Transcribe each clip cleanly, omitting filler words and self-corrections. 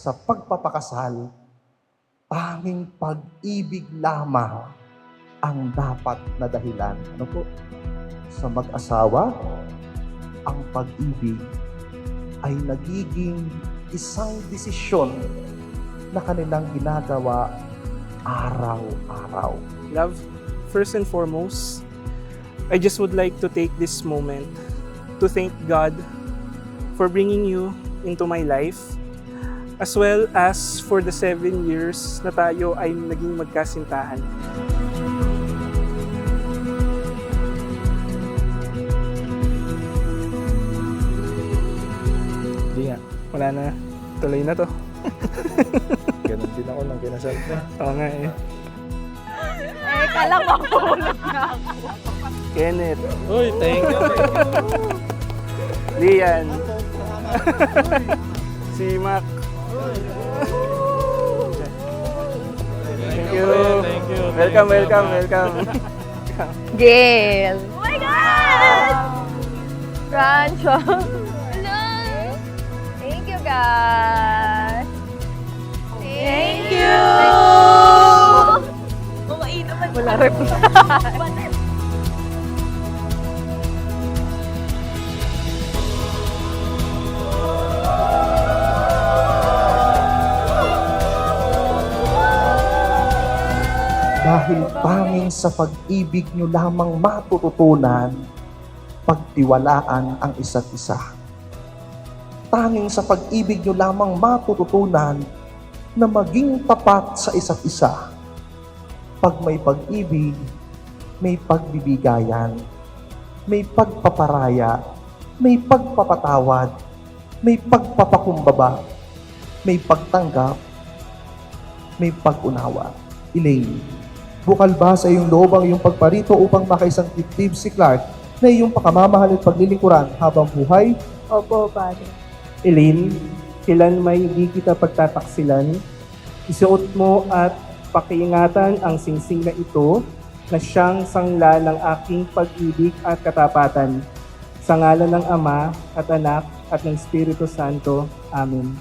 sa pagpapakasal, tanging pag-ibig lamang ang dapat na dahilan. Ano po? Sa mag-asawa, ang pag-ibig ay nagiging isang desisyon na kanilang ginagawa araw-araw. Love, first and foremost, I just would like to take this moment to thank God for bringing you into my life, as well as for the 7 years na tayo ay naging magkasintahan. Hindi nga, wala na. Tuloy na to. Ganun din ako nang kinasal ko. Oo nga eh. Kala mo mahulog na ako. Kenneth, Uy, thank you. Lian, si Mac. Thank you. Thank you. Welcome. Gail. Oh my God! Rancho. Hello. Thank you, guys. Thank you. Wala reply. Dahil tanging sa pag-ibig nyo lamang matututunan, pagtiwalaan ang isa't isa. Tanging sa pag-ibig nyo lamang matututunan na maging tapat sa isa't isa. Pag may pag-ibig, may pagbibigayan, may pagpaparaya, may pagpapatawad, may pagpapakumbaba, may pagtanggap, may pag-unawa. Elaine, bukal ba sa iyong loob ang iyong pagparito upang makaisang titib si Clark na iyong pakamamahal at paglilingkuran habang buhay? Opo, pare. Elaine, kailan may hindi kita pagtataksilan, isuot mo at pakiingatan ang singsing na ito na siyang sangla ng aking pag-ibig at katapatan. Sa ngalan ng Ama at Anak at ng Espiritu Santo. Amen.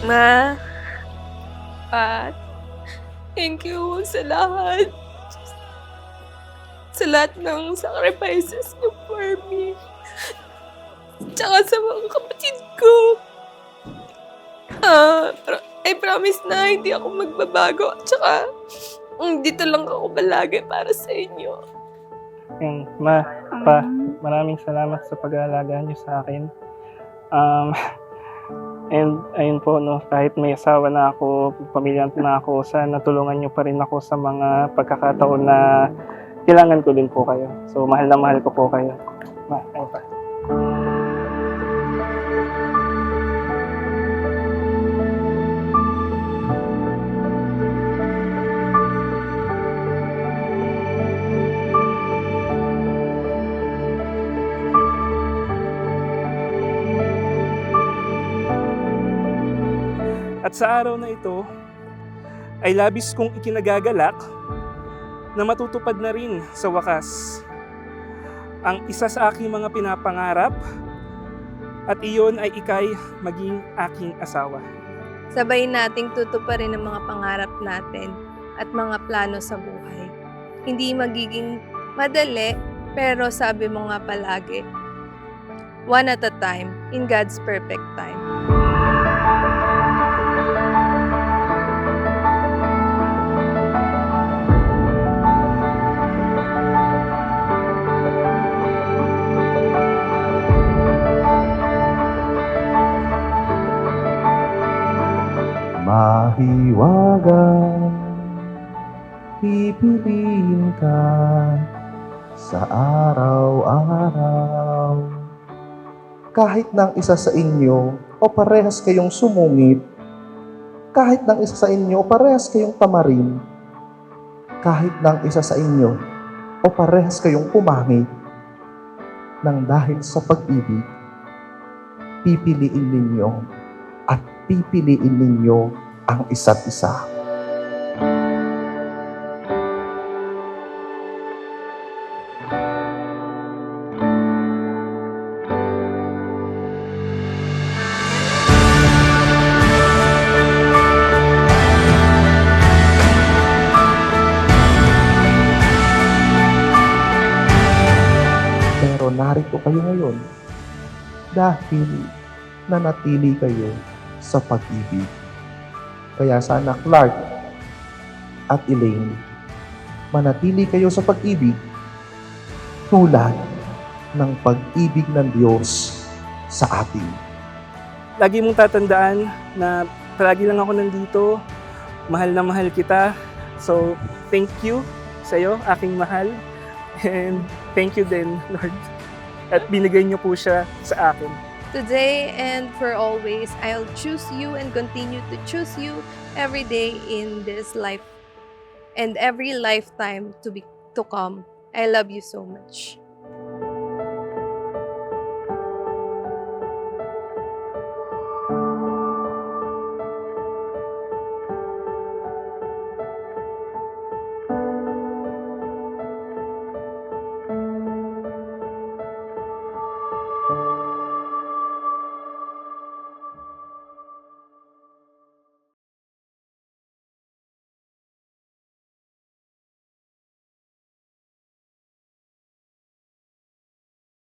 Ma, Pat, thank you sa lahat. Sa lahat ng sacrifices niyo for me. Tsaka sa mga kapatid ko. I promise na hindi ako magbabago. Tsaka, dito lang ako palagi para sa inyo. Yan, Ma, Pa, maraming salamat sa pag-aalaga niyo sa akin. And ayun po, no, kahit may asawa na ako, pamilya na ako, sana tulungan niyo pa rin ako sa mga pagkakataon na kailangan ko din po kayo. So, mahal na mahal ko po kayo. Ma, ayun pa. At sa araw na ito, ay labis kong ikinagagalak na matutupad na rin sa wakas ang isa sa aking mga pinapangarap at iyon ay ikay maging aking asawa. Sabay nating tutuparin ang mga pangarap natin at mga plano sa buhay. Hindi magiging madali, pero sabi mo nga palagi, one at a time, in God's perfect time. Mahiwaga, pipiliin ka sa araw-araw. Kahit nang isa sa inyo o parehas kayong sumungit, kahit nang isa sa inyo o parehas kayong tamarin, kahit nang isa sa inyo o parehas kayong pumangit, nang dahil sa pag-ibig, pipiliin ninyo at pipiliin ninyo ang isa't isa. narito kayo ngayon dahil nanatili kayo sa pag-ibig. Kaya sana Clark at Elaine, manatili kayo sa pag-ibig tulad ng pag-ibig ng Diyos sa atin. Lagi mong tatandaan na palagi lang ako nandito. Mahal na mahal kita. So, thank you sa'yo, aking mahal. And thank you din, Lord. At binigay niyo po siya sa akin. Today and for always, I'll choose you and continue to choose you every day in this life and every lifetime to come. I love you so much.